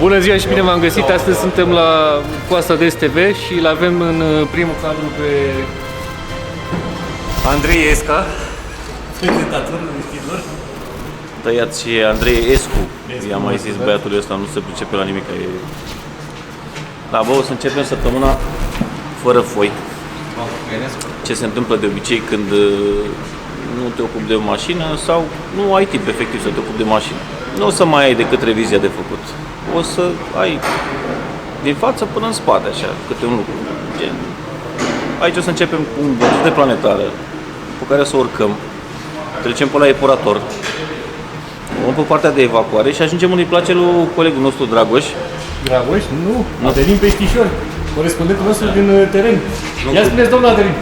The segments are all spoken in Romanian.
Bună ziua și bine v-am găsit! Astăzi suntem la Coasta de STV și îl avem în primul cadru pe Andrei Esca, prezentatorul știrilor. Tăiați și Andrei Escu, i-am mai zis băiatul ăsta, nu se pricepe la nimic. Da, bă, o să începem săptămâna fără foi. Ce se întâmplă de obicei când nu te ocupi de o mașină sau nu ai timp efectiv să te ocupi de mașină. Nu o să mai ai decât revizia de făcut. O să ai din față până în spate, așa, câte un lucru. Gen. Aici o să începem cu un văzut de planetară pe care să urcăm. Trecem pe la epurator. O pe partea de evacuare și ajungem unde îi place lui colegul nostru Dragoș. Dragoș? Nu. Adelin Peștișor, corespondentul nostru din teren. Ia spuneți, domnul Adelin.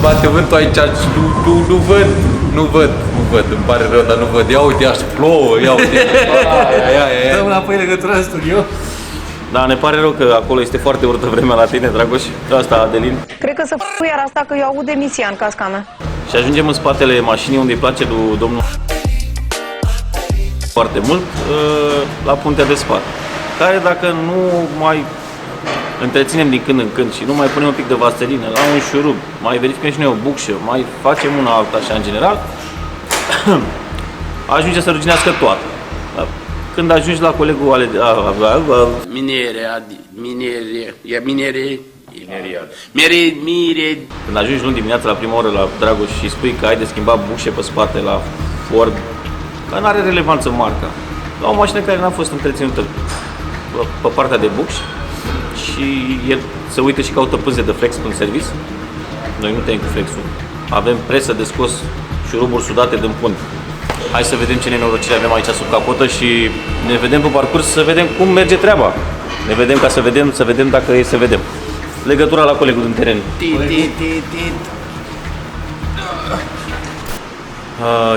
Bate vântul aici și nu văd, îmi pare rău, dar nu văd. Ia uite, așa plouă, ia uite. Dăm înapoi legătura în studio. Da, ne pare rău că acolo este foarte urâtă vremea la tine, Dragoș. Asta, Adelin. Cred că să iar asta că eu aud demisia în casca mea. Și ajungem în spatele mașinii unde îi place lui domnul foarte mult, la puntea de spate. Care dacă nu mai întreținem din când în când și nu mai punem un pic de vaselină la un șurub, mai verificăm și noi o bucșă, mai facem una alta așa în general, ajunge să ruginească toată. Când ajungi la colegul când ajungi luni dimineața la prima oră la Dragoș și spui că ai de schimbat bucșe pe spate la Ford, că nu are relevanță marca, la o mașină care n-a fost întreținută pe partea de bucși și el se uită și caută pânze de flex în service. Noi nu tăiem cu flexul. Avem presă de scos șuruburi sudate din pun. Hai să vedem ce nenorocire avem aici sub capotă și ne vedem pe parcurs să vedem cum merge treaba. Ne vedem ca să vedem dacă e să vedem. Legătura la colegul din teren.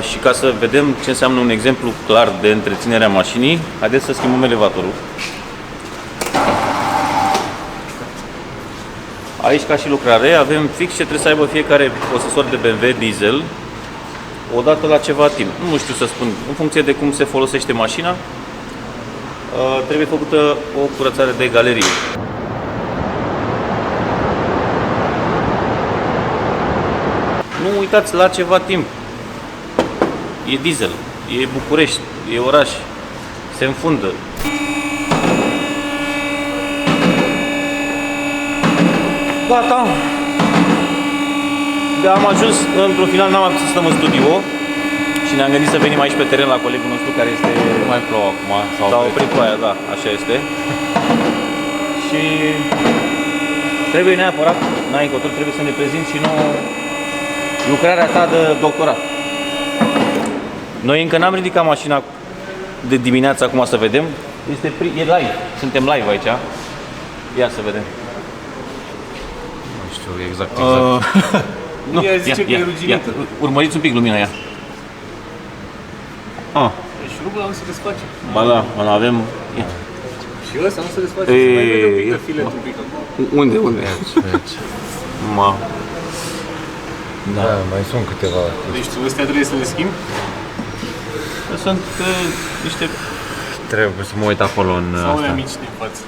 Și ca să vedem ce înseamnă un exemplu clar de întreținere a mașinii, haideți să schimbăm elevatorul. Aici, ca și lucrare, avem fix ce trebuie să aibă fiecare posesor de BMW diesel odată la ceva timp. Nu știu să spun, în funcție de cum se folosește mașina, trebuie făcută o curățare de galerie. Nu uitați la ceva timp. E diesel, e București, e oraș, se înfundă. Gata! Am ajuns într-un final, n-am mai putut să stăm în studio și ne-am gândit să venim aici pe teren la colegul nostru care este... Mai plouă acum, s-a oprit ploaia, da, așa este. Și trebuie neapărat, n-ai încotro, trebuie să ne prezinți și nouă lucrarea ta de doctorat. Noi încă n-am ridicat mașina de dimineață acum să vedem. E live, suntem live aici. Ia să vedem. Nu știu exact. Nu, ea zice că e ruginită. Urmăriți un pic lumina ea. Deci șurubul ăla nu se desface. Ba da, avem... Și ăsta nu se desface, se mai vede un pic de filet un pic acolo. Unde? Da, mai sunt câteva. Deci tu ăstea trebuie să le schimbi? Sunt niște... Trebuie să mă uit acolo în sau asta. mici din față?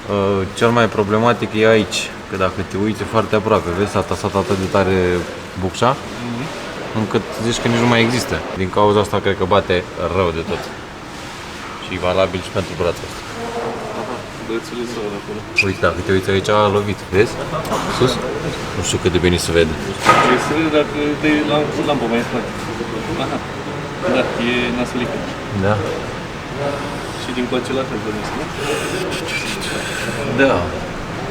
Cel mai problematic e aici, că dacă te uiți foarte aproape, vezi, s-a tasat atât de tare bucșa, încât zici că nici nu mai există. Din cauza asta cred că bate rău de tot. Și e valabil și pentru brațul ăsta. Bățuleț rău de acolo. Uite, dacă te uiți aici, a lovit, vezi? Sus? Nu știu cât de bine se vede. Ce se vede dacă dai lampă mai în spate. Aha. Da, e nasolică. Da. Și din coace la fel, bănuiesc, nu? Da.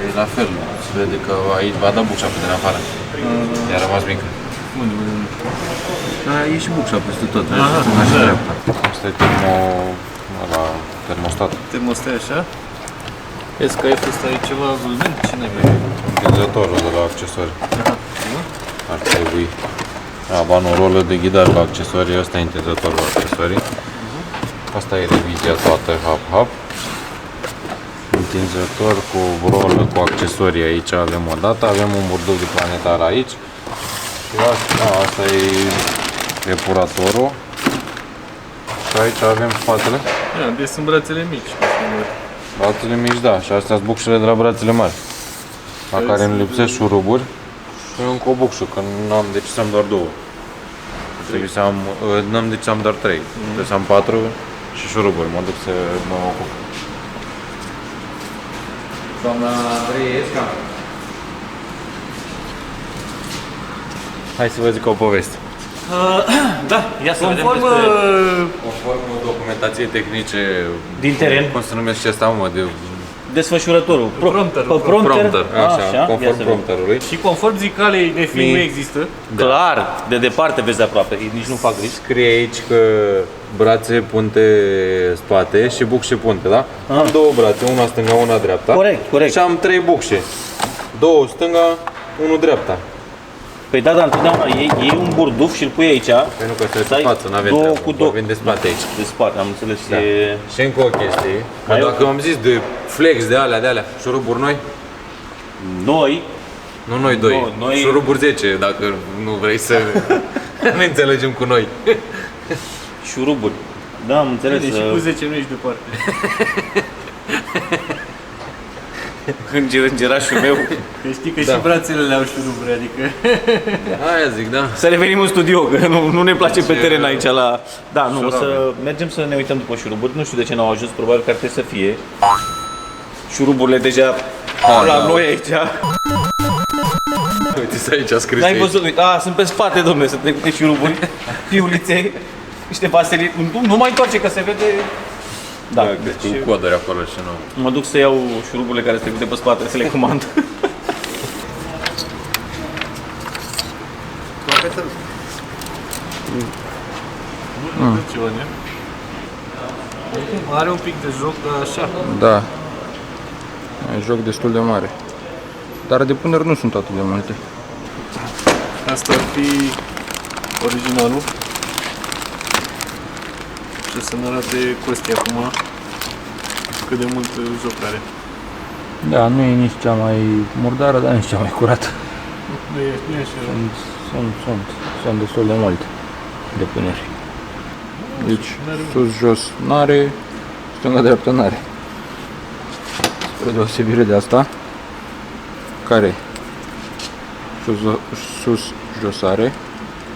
E la fel. Se vede că aici va da bucșa pe din afară. I-a rămas mică. Unde? Da, e și bucșa peste tot. Asta e termostat. Termostat așa? SKF ăsta e ceva vulmen? Ce n-ai mai? Întinzătorul de la accesori. Ar trebui. Banul rolă de ghidare la accesorii, ăsta e întinzătorul la accesorii. Asta e revizia toată, hap. Întinzător cu rolă, cu accesorii aici avem o dată, avem un burduf de planetar aici. Și asta e epuratorul. Și aici avem spatele. Deci sunt brațele mici. Brațele mici, da, și astea sunt bucșele de la brațele mari, la care îmi lipsesc șuruburi și încă o bucșă, că n-am de ce să am doar două. Trebuie să am, n-am de ce să am doar trei, trebuie să am 4 și șuruburi, mă duc să mă ocup. Doamna Andreesca, hai să vă zic o poveste. Da, ia să vedem Conform, despre Conform documentației tehnice din teren, cum se numește ăsta, mă, de desfășurătorul. Prompter. Pe prompter, prompter, așa, ia conform să vedem. prompterului. și conform zicalei de film nu există. Clar, de departe vezi aproape, nici nu fac risc. Scrie aici că brațe, punte, spate și bucșe, punte, da? Am două brațe, una stânga, una dreapta. Corect. Și am 3 bucșe. 2 stânga, 1 dreapta. Păi da, întotdeauna iei un burduf și îl pui aici. Păi nu, că se Stai, de față, n-avem două treabă, cu două. vorbim de spate aici. De spate, am înțeles. Da. E... Și încă o chestie, că Mai dacă am zis de flex, de alea, șuruburi noi, Noi, nu noi doi, noi- șuruburi 10, dacă nu vrei să ne înțelegem cu noi. șuruburi. Da, am înțeles. Deci cu 10 nu ești departe. Îngerașul meu. Că știi că Da. și brațele le au șuruburi, adică... Aia zic, da. Să revenim în studio, că nu ne place pe teren aici la... Da, nu, o să mergem să ne uităm după șuruburi. Nu știu de ce n-au ajuns, probabil că ar trebui să fie. Șuruburile deja la noi aici. Uite, aici a scris N-ai aici. văzut? Uite, sunt pe spate, domnule, sunt trecute șuruburi, fiulițe, niște vaselini. Nu mai întoarce, că se vede... Da, deci Cu coduri acolo și nu. mă duc să iau șuruburile care sunt trecute pe spate, să le comand. Ceva, ne? Are un pic de joc, așa. Da. E joc destul de mare. Dar de puneri nu sunt atât de multe. Asta ar fi originalul. Și o să ne arate Costi acum cât de mult joc are. Da, nu e nici cea mai murdară, dar nici cea mai curată. Nu e așa rău. Sunt destul de multe de puneri. Deci, sus, jos n-are, stânga, dreapta n-are. Spre deosebire de asta, care sus, jos are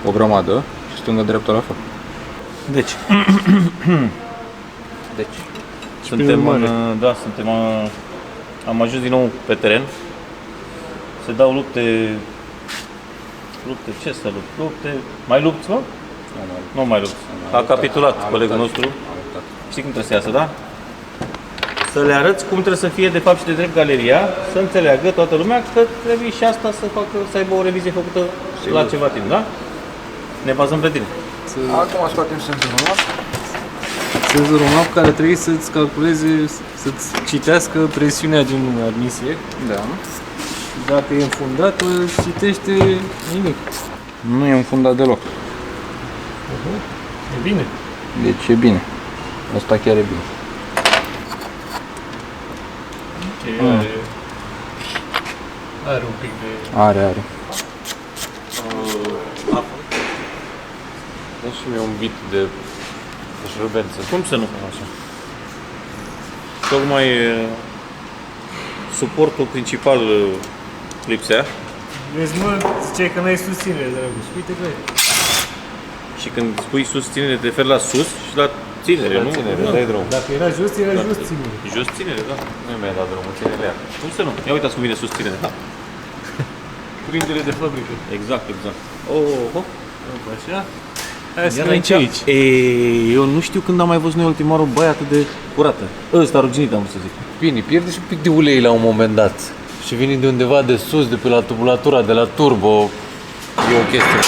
o grămadă și stânga, dreapta la fel. Deci, Deci, suntem am ajuns din nou pe teren. Se dau lupte, ce să lupte? Mai lupți, mă? Nu mai lupți. A capitulat colegul nostru. Știi cum trebuie să iasă, da? Să le arăți cum trebuie să fie de fapt și de drept galeria, să înțeleagă toată lumea că trebuie și asta să aibă o revizie făcută la ceva timp, da? Ne bazăm pe tine. acum scoatem senzorul map. Senzorul map care trebuie să-ți calculeze, să-ți citească presiunea din admisie. Da. Dacă e înfundat, îți citește nimic. Nu e înfundat deloc. E bine. Deci e bine. Asta chiar e bine. Are un pic de... Are. Dă și mie un bit de șurubență. Cum să nu fac așa? Tocmai suportul principal lipsea Vezi, mă, ziceai că n-ai susținere, Dragoș. Uite că e. și când spui susținere te referi la sus și la ținere, nu? Ținere, dai drum. Dacă era jos, era jos ținere. Jos ținere, da. Nu mi-ai dat drumul, ține-le ea. Cum să nu? Ia uitați cum vine susținere, da? Prindere de fabrică. Exact. Oh. Așa. Hai să Iar vedem ce aici. eu nu știu când am mai văzut noi ultima oară o baie atât de curată. Ăsta ruginită, am vrut să zic. Bine, pierde și un pic de ulei la un moment dat. Și vine de undeva de sus, de pe la tubulatura, de la turbo. E o chestie.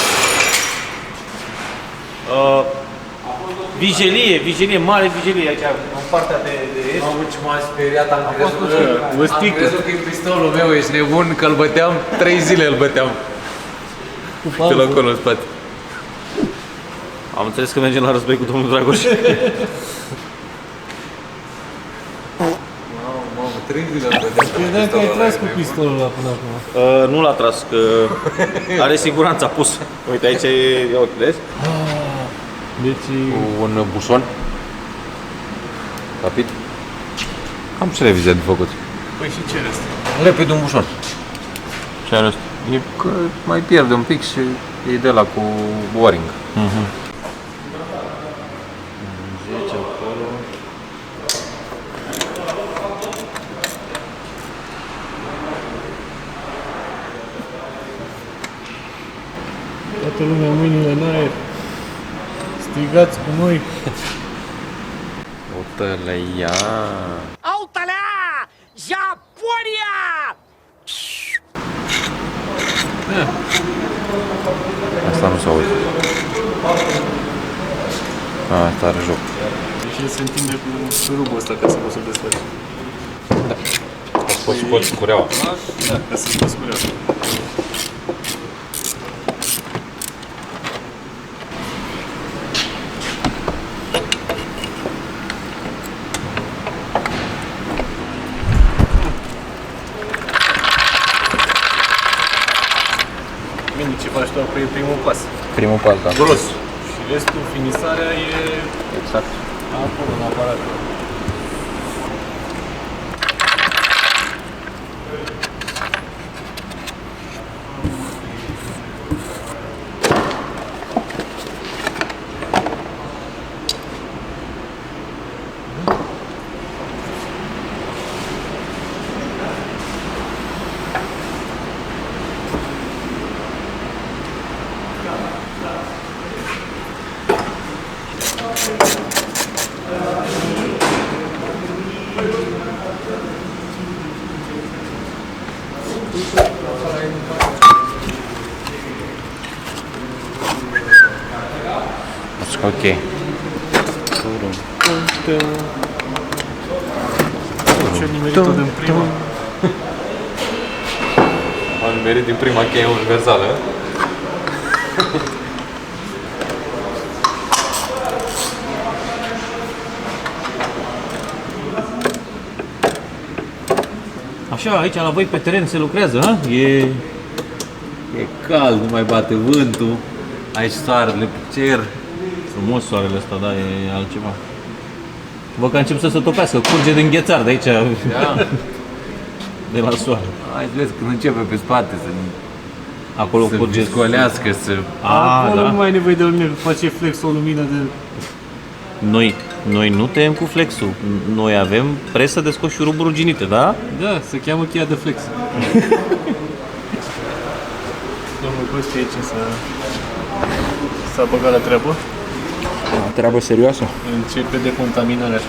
Vigilie, mare vigilie aici, în partea de est. Mamă, ce m-am speriat, am Văstică. crezut că e pistolul meu, ești nebun, că îl băteam 3 zile, îl băteam. Pe la acolo în spate. Am înțeles că mergem la război cu domnul Dragoș. Mamă, 3 zile îl băteam. Credeam că ai tras cu pistolul ăla până acum. Nu l-a tras, că are siguranță, a pus. Uite, aici e, ia uite, vezi? Deci, Cu un bușon. Rapid. Am și revizia de făcut. Păi și ce rest? Repede un bușon. Ce are ăsta? E că mai pierde un pic și e de la cu boring. 10 acolo. Toată lumea mâinile în aer. Strigați cu noi. Uite-le ea. Autălea! Japonia! Asta nu se aude. Asta are joc. Deci se întinde cu șurubul ăsta ca să poți să-l desfaci. Poți scoți cureaua. Da, ca să scoți cureaua. Bine, ce faci tu acolo e primul pas. Primul pas, da. Gros. Și restul, finisarea e Exact. acolo, în aparat. Ok. Ce nimerit-o din prima. Am nimerit din prima cheie universală. Așa, aici la voi pe teren se lucrează, ha? E cald, nu mai bate vântul. Aici soarele pe cer. frumos soarele ăsta, da, e altceva. Văd că încep să se topească, curge din ghețar de aici, de la soare. Hai vezi când începe pe spate să Acolo curge scolească, să... Acolo da. nu mai ai nevoie de lumină, că face flex o lumină de... Noi nu tăiem cu flexul, noi avem presă de scos șuruburi ruginite, da? Da, se cheamă cheia de flex. Domnul Costi aici s-a băgat la treabă. Treabă serioasă? Începe decontaminarea.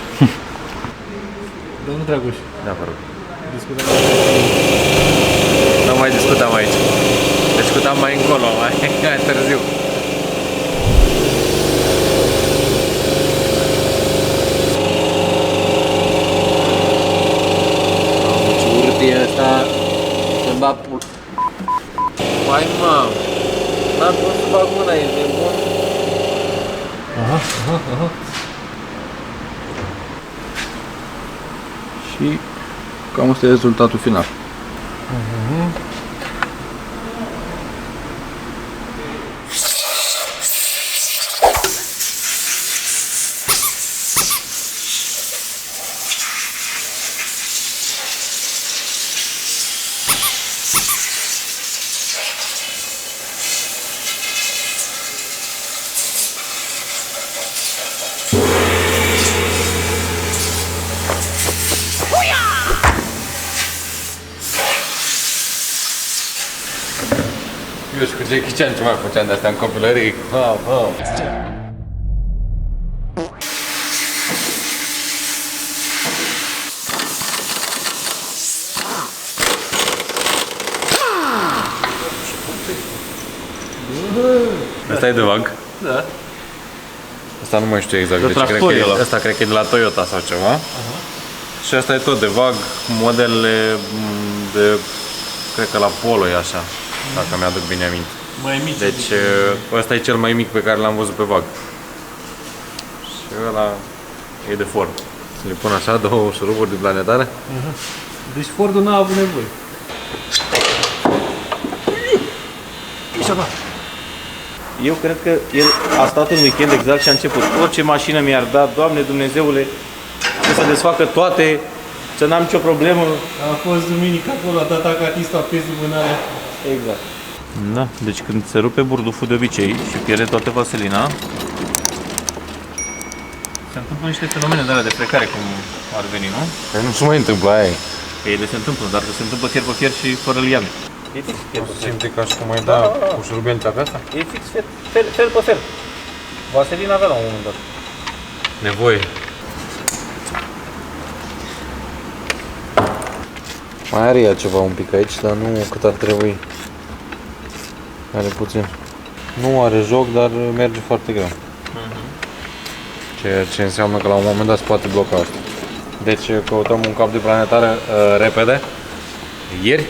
Domnul Dragoș, Da, vă rog. discutăm. Nu mai discutam aici. Discutam mai încolo, mai târziu. Ce urât e ăsta. Să-mi bag pul... Mai mam. N-am cum să bag mâna, e nebun. Și cam asta e rezultatul final. Eu și cu Jackie Chan ce mai făceam de astea în copilărie. Asta e de vag? Da. Asta nu mai știu exact De de ce, cred că tractor e e, ăla. asta cred că e de la Toyota sau ceva. Și asta e tot de vag, modelele de, cred că la Polo e așa, dacă mi-aduc bine aminte. Mai mici. Deci ăsta e cel mai mic pe care l-am văzut pe vag. Și ăla e de Ford. Să le pun așa două șuruburi de planetare. Deci Fordul n-a avut nevoie. Eu cred că el a stat un weekend exact și a început. Orice mașină mi-ar da, Doamne Dumnezeule, să se desfacă toate, Să n-am nicio problemă. A fost duminică acolo, a dat acatista pe zubânare. Exact. Da, deci când se rupe burduful de obicei și pierde toată vaselina, se întâmplă niște fenomene de alea de frecare, cum ar veni, nu? Păi nu se mai întâmplă aia. Că ele se întâmplă, dar se întâmplă fier pe fier și fără liame. E fix fier pe fier. Simte ca și cum mai da cu șurubelța pe asta? E fix fel pe fel. Vaselina avea la un moment dat. Nevoie. Mai are ea ceva un pic aici, dar nu cât ar trebui. Are puțin. Nu are joc, dar merge foarte greu. Ceea ce înseamnă că la un moment dat se poate bloca asta. Deci căutăm un cap de planetară repede. Ieri.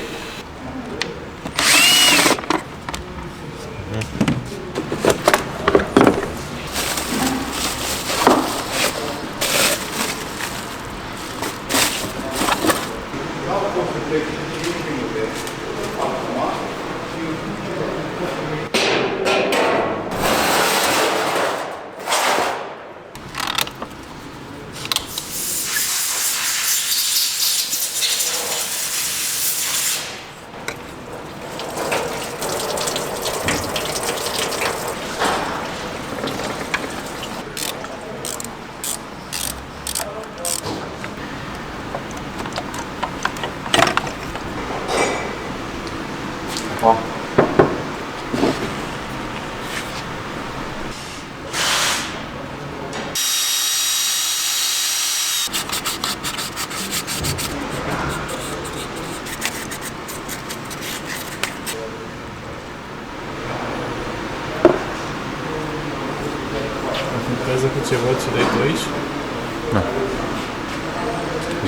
Afectează cu ceva ce dai tu aici?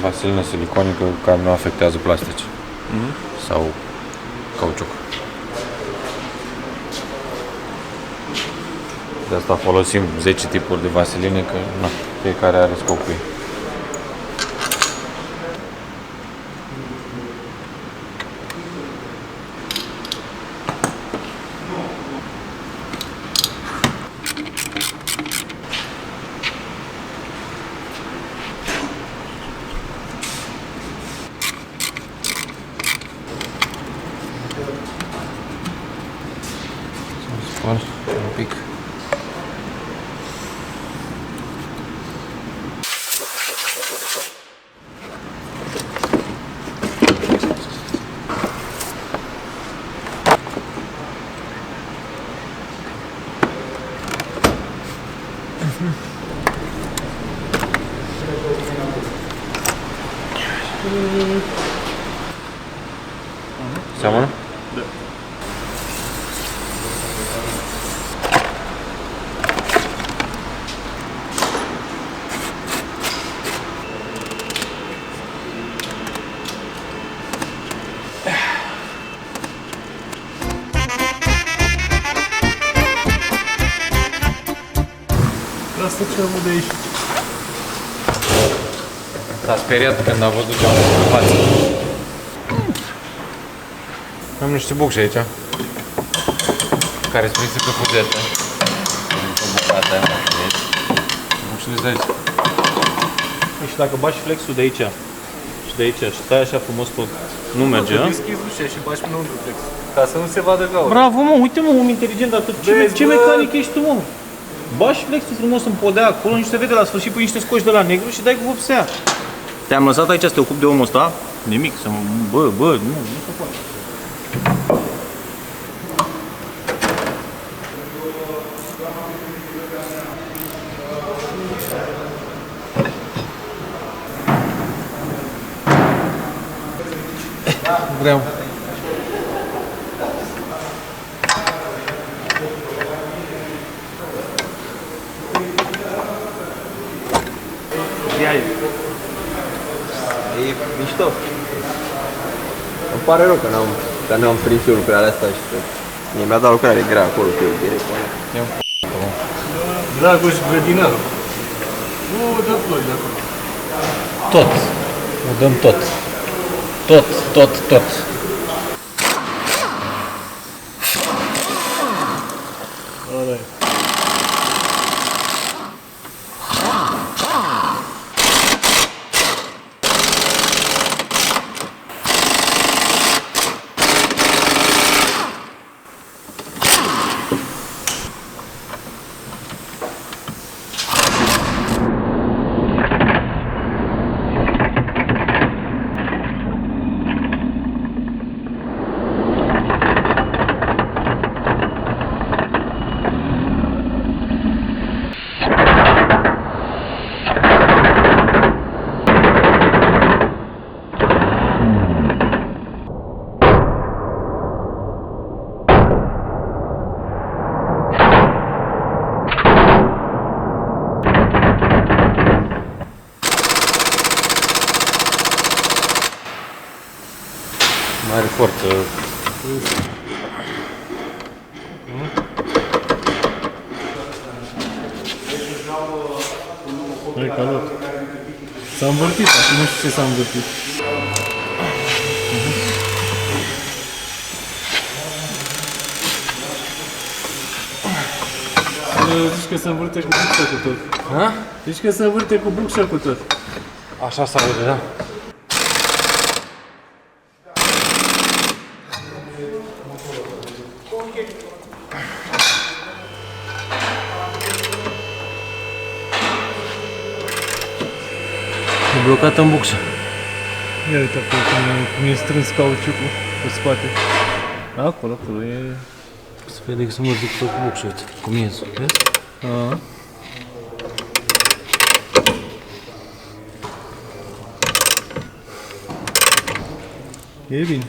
Vaselină siliconică care nu afectează plastici. Sau cauciuc. De asta folosim 10 tipuri de vaseline, că na, fiecare are scopul ei. Spăl un pic. Seamănă? Da. Asta ce am de aici? S-a speriat când a văzut ce am făcut în față. Am niște bucși aici, care sunt prinse pe fugete. O bucată, vezi? Bucșile de aici. Și dacă bagi flexul de aici și de aici și stai așa frumos tot, nu merge, a? Deschizi ușa și bagi până unul flex. Ca să nu se vadă gaura. Bravo, mă, uite, mă, om inteligent, dar Vezi, ce bă? mecanic ești tu, mă? Bagi flexul frumos în podea acolo și se vede la sfârșit, pui niște scoci de la negru și dai cu vopsea. Te-am lăsat aici să te ocupi de omul ăsta? Nimic, să mă... Bă, nu se poate. Vreau. Ia-i. E mișto. Îmi pare rău că n-am prins eu lucrarea asta și că mi-a dat lucrare grea acolo pe direct. Dragoș grădinar. Dă flori de acolo. Tot. O dăm tot. Tot. Ăla e. Mai are forță. Hai, calot. S-a învârtit, acum nu știu ce s-a învârtit. Zici că se învârte cu bucșa cu tot. Ha? Zici că se învârte cu bucșa cu tot. Așa s-a aude, da? E blocat în bucșă. Ia uite acolo cum e strâns cauciucul pe spate. Acolo e... Se vede că se mă zic tot cu bucșă, uite, cu miezul, vezi? A. E bine.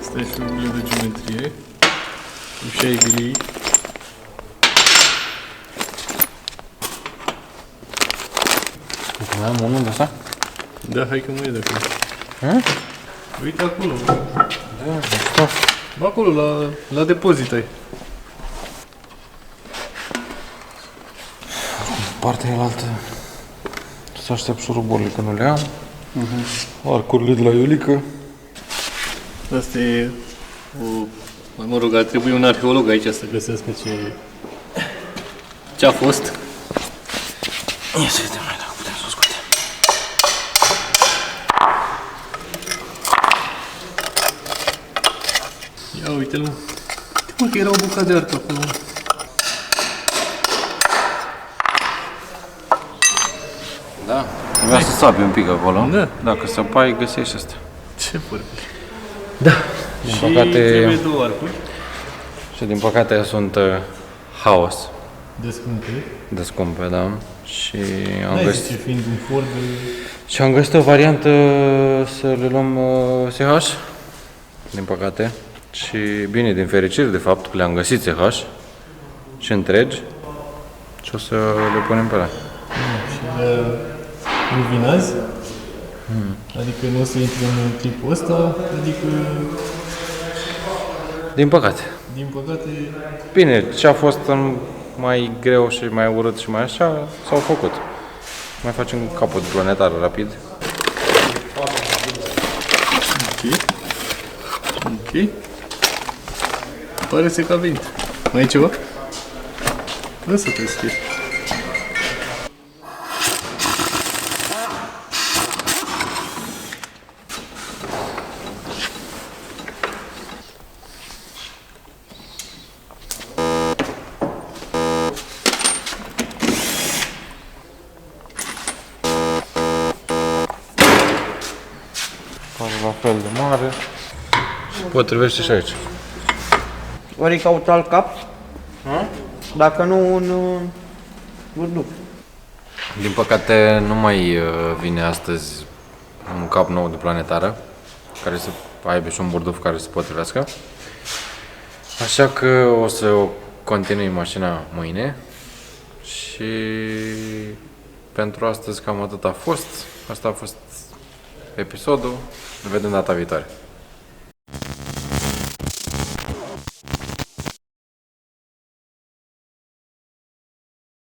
Asta e figurile de geometrie. Ușa e gri. Mai am unul de asta? Da, hai că nu e de acolo. Uite acolo. Da, Bă, acolo, la depozit ai. partea elaltă să aștept șuruburile că nu le am. Arcurile de la Iulică. Asta e mă rog, ar trebui un arheolog aici să găsească ce a fost. Ia să vedem mai dacă putem să o scoatem. Ia uite-l, mă. Uite, mă, că era o bucată de artă acolo. Da? Trebuia să sapi un pic acolo. Da. Dacă săpai, găsești asta. Ce vorbi. Da. Din Și păcate, trebuie două arcuri. și din păcate sunt haos De scumpe, da. Și am N-ai găsit, zice, fiind un Ford, și am găsit o variantă să le luăm SH, din păcate. Și bine, din fericire, de fapt, că le-am găsit SH și întregi și o să le punem pe alea. și luminazi. Adică nu o să intri în clipul ăsta, adică, Din păcate. din păcate, Bine, ce a fost mai greu și mai urât și mai așa, s-au făcut. Mai facem capul de planetar rapid. ok. Pare să că a venit. Mai e ceva? Lasă te deschid. Pare la fel de mare. Și potrivește și aici. Ori caut alt cap, dacă nu un vârduc. Din păcate nu mai vine astăzi un cap nou de planetară care să aibă și un burduf care să se potrivească. Așa că o să o continui mașina mâine și pentru astăzi cam atât a fost. Asta a fost episodul. Ne vedem data viitoare.